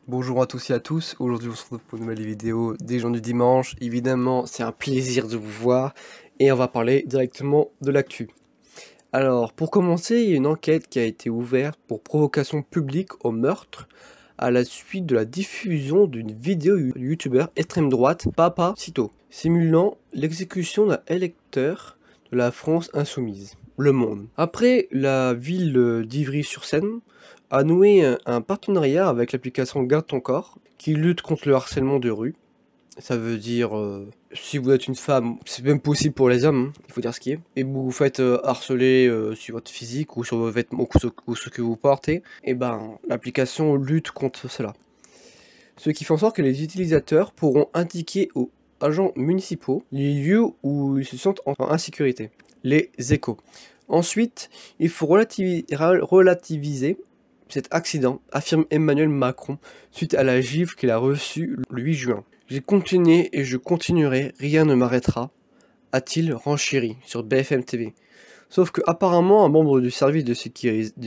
Bonjour à tous et à tous, aujourd'hui on se retrouve pour une nouvelle vidéo des gens du dimanche. Évidemment c'est un plaisir de vous voir et on va parler directement de l'actu. Alors pour commencer, il y a une enquête qui a été ouverte pour provocation publique au meurtre à la suite de la diffusion d'une vidéo du youtubeur extrême droite Papa Cito, simulant l'exécution d'un électeur de la France insoumise, Le Monde. Après, la ville d'Ivry-sur-Seine a noué un partenariat avec l'application Garde ton corps, qui lutte contre le harcèlement de rue. Ça veut dire, si vous êtes une femme, c'est même possible pour les hommes, il faut dire ce qui est, et vous vous faites harceler sur votre physique ou sur vos vêtements ou ce que vous portez, et ben l'application lutte contre cela. Ce qui fait en sorte que les utilisateurs pourront indiquer aux agents municipaux les lieux où ils se sentent en insécurité, les échos. Ensuite, il faut relativiser cet accident, affirme Emmanuel Macron, suite à la gifle qu'il a reçue le 8 juin. J'ai continué et je continuerai, rien ne m'arrêtera, a-t-il renchéri sur BFM TV. Sauf que apparemment un membre du service de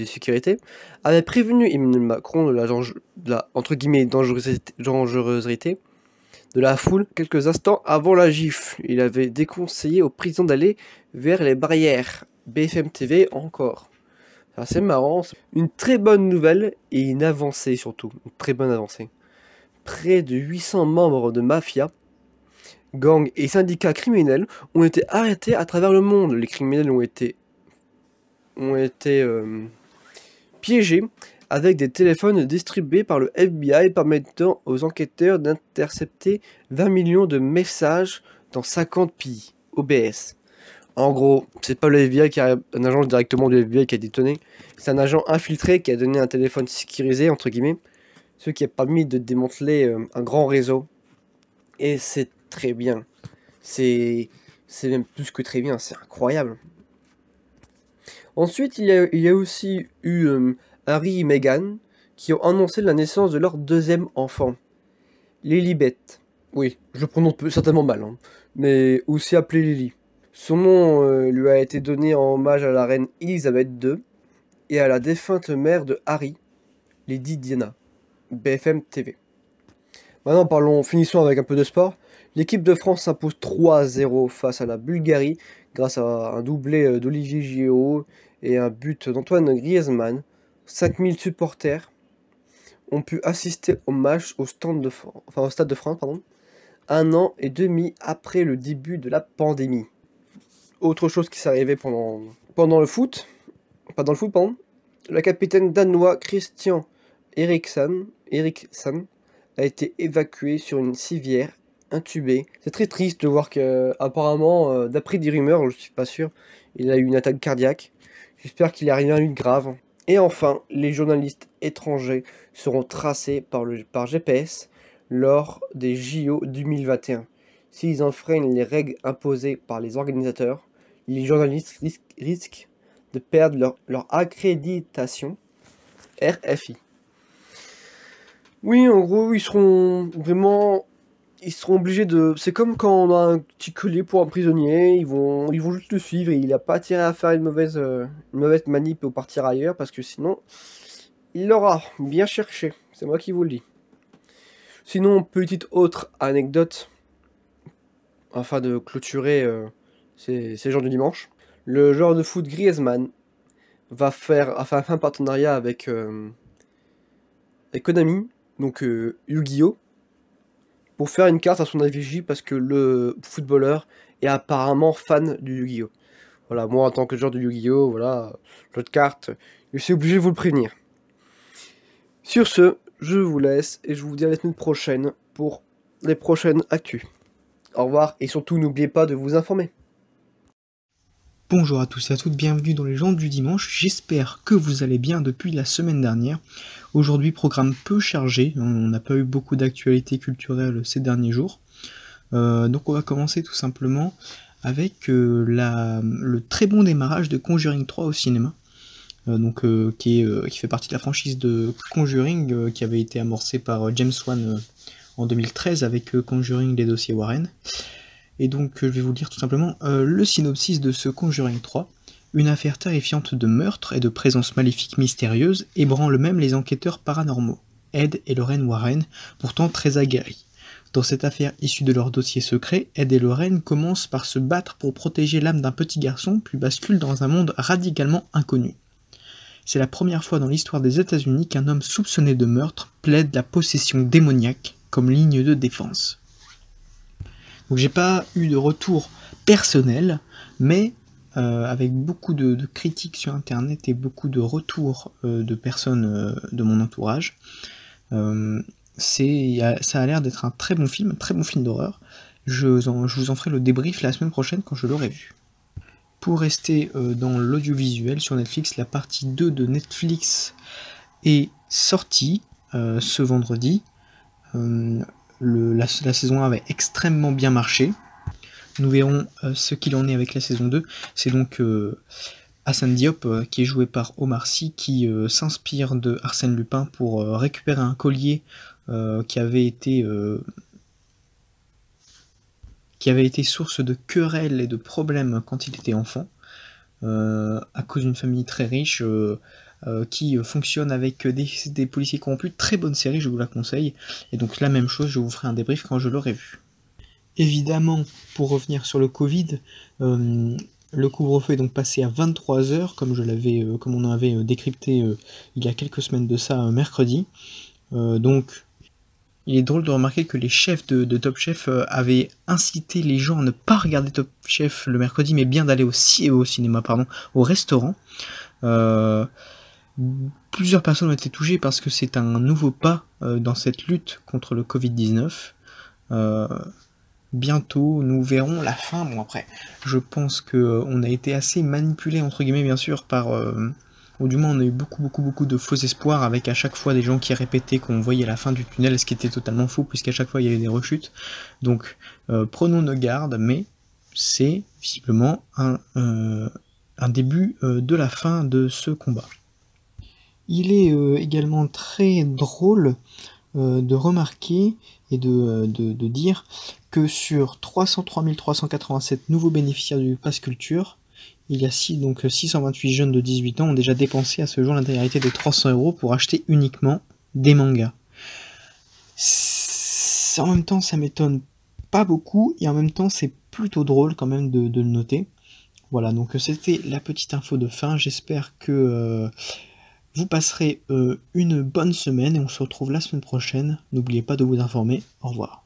sécurité avait prévenu Emmanuel Macron de la entre guillemets dangerosité de la foule quelques instants avant la gifle. Il avait déconseillé au président d'aller vers les barrières. BFM TV encore. C'est assez marrant. Une très bonne nouvelle et une avancée surtout. Une très bonne avancée. Près de 800 membres de mafia, gangs et syndicats criminels ont été arrêtés à travers le monde. Les criminels ont été piégés avec des téléphones distribués par le FBI permettant aux enquêteurs d'intercepter 20 millions de messages dans 50 pays. OBS. En gros, c'est pas le FBI qui a un agent directement du FBI qui a détonné, c'est un agent infiltré qui a donné un téléphone sécurisé, entre guillemets, ce qui a permis de démanteler un grand réseau. Et c'est très bien. C'est même plus que très bien, c'est incroyable. Ensuite, il y a aussi eu Harry et Meghan qui ont annoncé la naissance de leur deuxième enfant, Lilibet. Oui, je le prononce certainement mal, hein, mais aussi appelé Lily. Son nom lui a été donné en hommage à la reine Elisabeth II et à la défunte mère de Harry, Lady Diana. BFM TV. Maintenant finissons avec un peu de sport. L'équipe de France s'impose 3-0 face à la Bulgarie grâce à un doublé d'Olivier Giroud et un but d'Antoine Griezmann. 5000 supporters ont pu assister au match au Stade de France, un an et demi après le début de la pandémie. Autre chose qui s'est arrivé pendant le foot, pas dans le foot, pardon, la capitaine danois Christian Eriksen a été évacué sur une civière, intubé. C'est très triste de voir que, apparemment, d'après des rumeurs, je suis pas sûr, il a eu une attaque cardiaque. J'espère qu'il n'y a rien eu de grave. Et enfin, les journalistes étrangers seront tracés par GPS lors des JO 2021. S'ils enfreignent les règles imposées par les organisateurs, les journalistes risquent de perdre leur accréditation RFI. Oui, en gros, ils seront obligés de... C'est comme quand on a un petit collier pour un prisonnier, ils vont juste le suivre et il n'a pas intérêt à faire une mauvaise manip ou partir ailleurs parce que sinon, il l'aura bien cherché. C'est moi qui vous le dis. Sinon, petite autre anecdote, afin de clôturer ces jours du dimanche. Le joueur de foot Griezmann va faire un partenariat avec Konami, donc Yu-Gi-Oh! Pour faire une carte à son effigie parce que le footballeur est apparemment fan du Yu-Gi-Oh! Voilà, moi en tant que joueur de Yu-Gi-Oh! Voilà, l'autre carte, je suis obligé de vous le prévenir. Sur ce, je vous laisse et je vous dis à la semaine prochaine pour les prochaines actus. Au revoir et surtout n'oubliez pas de vous informer. Bonjour à tous et à toutes, bienvenue dans les gens du dimanche, j'espère que vous allez bien depuis la semaine dernière. Aujourd'hui, programme peu chargé, on n'a pas eu beaucoup d'actualités culturelles ces derniers jours. Donc on va commencer tout simplement avec le très bon démarrage de Conjuring 3 au cinéma. Qui fait partie de la franchise de Conjuring qui avait été amorcée par James Wan en 2013 avec Conjuring les dossiers Warren. Et donc je vais vous lire tout simplement le synopsis de ce Conjuring 3. Une affaire terrifiante de meurtre et de présence maléfique mystérieuse ébranle même les enquêteurs paranormaux. Ed et Lorraine Warren, pourtant très aguerris. Dans cette affaire issue de leur dossier secret, Ed et Lorraine commencent par se battre pour protéger l'âme d'un petit garçon, puis basculent dans un monde radicalement inconnu. C'est la première fois dans l'histoire des États-Unis qu'un homme soupçonné de meurtre plaide la possession démoniaque comme ligne de défense. Donc j'ai pas eu de retour personnel, mais avec beaucoup de critiques sur internet et beaucoup de retours de personnes de mon entourage, ça a l'air d'être un très bon film d'horreur. Je vous en ferai le débrief la semaine prochaine quand je l'aurai vu. Pour rester dans l'audiovisuel sur Netflix, la partie 2 de Netflix est sortie ce vendredi. La saison 1 avait extrêmement bien marché. Nous verrons ce qu'il en est avec la saison 2. C'est donc Hassan Diop, qui est joué par Omar Sy, qui s'inspire de Arsène Lupin pour récupérer un collier qui avait été source de querelles et de problèmes quand il était enfant, à cause d'une famille très riche qui fonctionne avec des policiers corrompus. Très bonne série, je vous la conseille. Et donc la même chose, je vous ferai un débrief quand je l'aurai vu. Évidemment, pour revenir sur le Covid, le couvre-feu est donc passé à 23h, comme on avait décrypté il y a quelques semaines de ça, mercredi. Donc, il est drôle de remarquer que les chefs de Top Chef avaient incité les gens à ne pas regarder Top Chef le mercredi, mais bien d'aller au restaurant. Plusieurs personnes ont été touchées parce que c'est un nouveau pas dans cette lutte contre le Covid-19. Bientôt, nous verrons la fin. Bon, après, je pense qu'on a été assez manipulé, entre guillemets, bien sûr, ou du moins on a eu beaucoup de faux espoirs, avec à chaque fois des gens qui répétaient qu'on voyait la fin du tunnel, ce qui était totalement faux, puisqu'à chaque fois il y avait des rechutes. Donc, prenons nos gardes, mais c'est visiblement un début de la fin de ce combat. Il est également très drôle de remarquer et de dire que sur 303 387 nouveaux bénéficiaires du Pass Culture, il y a 628 jeunes de 18 ans ont déjà dépensé à ce jour l'intégralité des 300 € pour acheter uniquement des mangas. En même temps, ça m'étonne pas beaucoup, et en même temps, c'est plutôt drôle quand même de le noter. Voilà, donc c'était la petite info de fin. J'espère que vous passerez une bonne semaine, et on se retrouve la semaine prochaine. N'oubliez pas de vous informer. Au revoir.